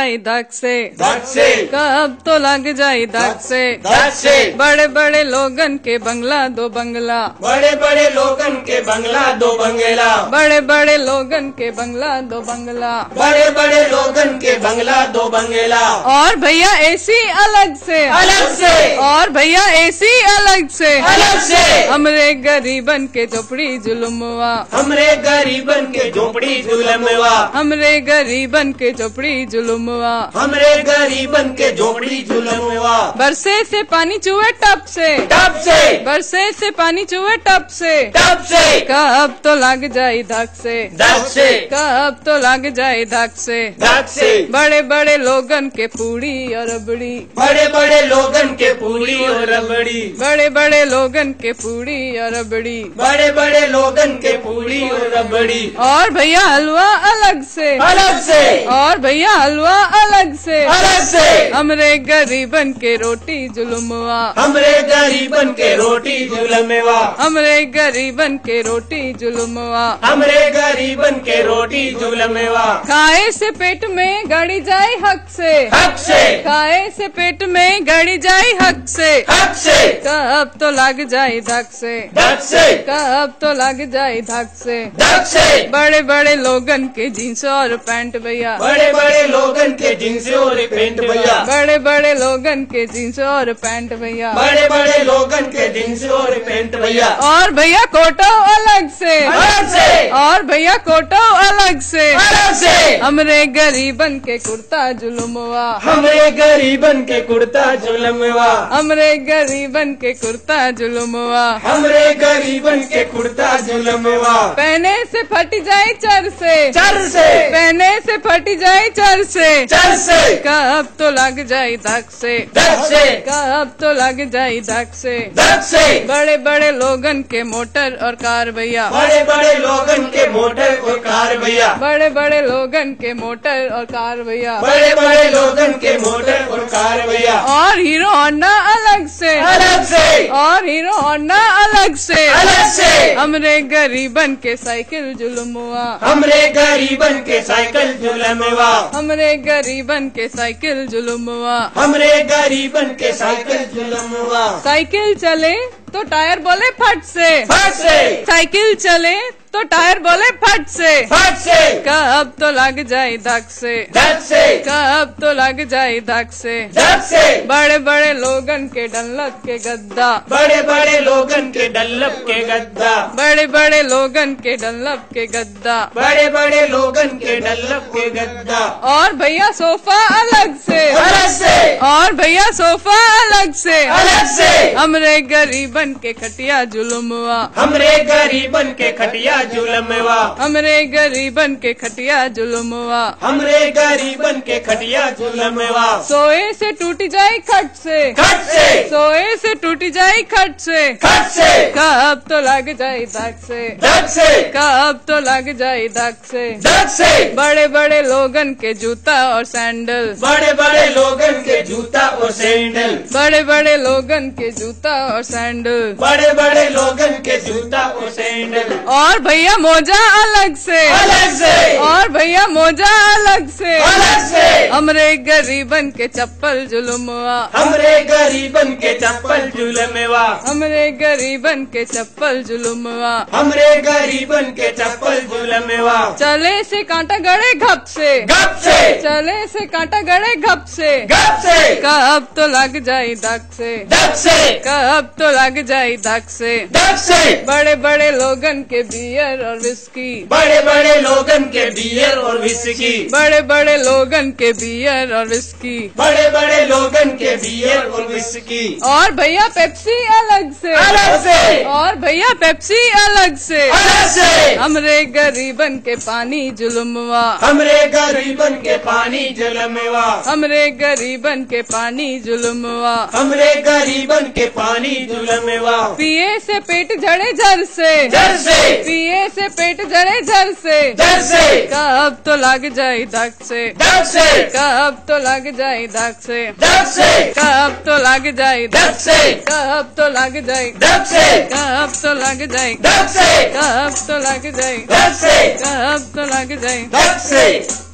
जाए धक से, कब तो लग जाए धक से। बड़े बड़े लोगन के बंगला दो बंगला, बड़े बड़े लोगन के बंगला दो बंगला, बड़े बड़े लोगन के बंगला दो बंगला, बड़े बड़े लोगन के बंगला दो बंगला। और भैया एसी अलग से, और भैया एसी अलग से, हमरे गरीबन के झोपड़ी जुलुमवा, हमरे गरीबन के झोपड़ी जुलमवा, हमरे गरीबन के झोपड़ी जुलुमवा, हमरे गरीबन के झोपड़ी जुलमवा। बरसे से पानी चूहे टप से, बरसे से पानी चूहे टप से, कब तो लग जाए धक से, कब तो लग जाए धक से। बड़े बड़े लोगन के पूड़ी और रबड़ी, बड़े बड़े लोगन के पूड़ी और रबड़ी, बड़े बड़े लोगन के पूड़ी और रबड़ी, बड़े बड़े लोगन के पूड़ी और रबड़ी। और भैया हलवा अलग से, और भैया हलवा अलग से, हमरे गरीबन के रोटी जुलुमवा, हमरे गरीबन के रोटी जुलमवा, हमरे गरीबन के रोटी जुलुमवा, हमरे गरीबन के रोटी जुलमवा। खाए से पेट में गड़ी जाए हक से, खाए से पेट में गड़ी जाए हक से, कब तो लग जाए धक से, कब तो लग जाए धक से। बड़े बड़े लोगन के जींस और पैंट भैया, बड़े बड़े लोगन के जींस और पैंट भैया, बड़े बड़े लोगन के जींस और पैंट भैया, बड़े बड़े लोगन के जींस और पैंट भैया। और भैया कोटो अलग से, और भैया कोटो अलग से, हमरे गरीबन के कुर्ता जुलुमवा, हमरे गरीबन के कुर्ता जुलमवा, हमरे गरीबन के कुर्ता जुलुमवा, हमरे गरीबन के कुर्ता जुलमवा। पहने से फट जाए चर से, पहने से फट जाए चर से, कब तो लग जाए धक से, कब तो लग जाए धक से। बड़े बड़े लोगन के मोटर और कार भैया, बड़े बड़े लोगन के मोटर और कार भैया, बड़े बड़े लोगन के मोटर और कार भैया, बड़े बड़े लोगन के मोटर और कार भैया। और हीरो होंडा अलग से, और हीरो होंडा अलग से, हमरे गरीबन के साइकिल जुलुमवा, हमरे गरीबन के साइकिल जुलमवा, हमरे गरीबन के साइकिल जुलुमवा, हमरे गरीबन के साइकिल जुलमवा। साइकिल चले तो टायर बोले फट से, साइकिल चले तो टायर बोले फट से, कब तो लग जाए धक से, कब तो लग जाए धक से। बड़े बड़े लोगन के डल्लप के गद्दा, बड़े बड़े लोगन के डल्लप के गद्दा, बड़े बड़े लोगन के डल्लप के गद्दा, बड़े बड़े लोगन के डल्लप के गद्दा। और भैया सोफा अलग से, और भैया सोफा अलग से, हमरे गरीबन के खटिया जुलुमवा, हमरे गरीबन के खटिया जुलमवा, हमरे गरीबन के खटिया जुलुमवा, हमरे गरीबन के खटिया जुलमवा। सोए से टूट जाए खट से, सोए से टूट जाए खट से, कब तो लग जाए धक से, कब तो लग जाए धक से। बड़े बड़े लोगन के जूता और सैंडल, बड़े बड़े लोगन के जूता और सैंडल, बड़े बड़े लोगन के जूता और सैंडल, बड़े बड़े लोगन के जूता और सैंडल। और भैया मोजा अलग से, और भैया मोजा अलग से, हमरे गरीबन के चप्पल जुलुमवा, हमरे गरीबन के चप्पल जुलमवा, हमरे गरीबन के चप्पल जुलुमवा, हमरे गरीबन के चप्पल जुलमवा। चले से कांटा गड़े घप से, चले से कांटा गड़े घप से, कब तो लग जाए धक से, कब तो लग जाए धक से। बड़े बड़े लोगन के बियर और विस्की, बड़े बड़े लोगन के बियर और विस्की, बड़े बड़े लोगन के बियर और विस्की, बड़े बड़े लोगन के बियर और विस्की। और भैया पेप्सी अलग से, और भैया पेप्सी अलग से, हमरे गरीबन के पानी जुलुमवा, हमरे गरीबन के पानी जुलमवा, हमरे गरीबन के पानी जुलुमवा, हमरे गरीबन के पानी जुलमवा। पिए से पेट झड़े झर से, पिए से पेट झड़े झर से, कब तो लग जाए धक से, कब तो लग जाए धक से, कब तो लग जाए धक से, कब तो लग जाए धक से, कब तो लग जाए धक से, कब तो लग जाए धक से, कब तो लग जाए धक से।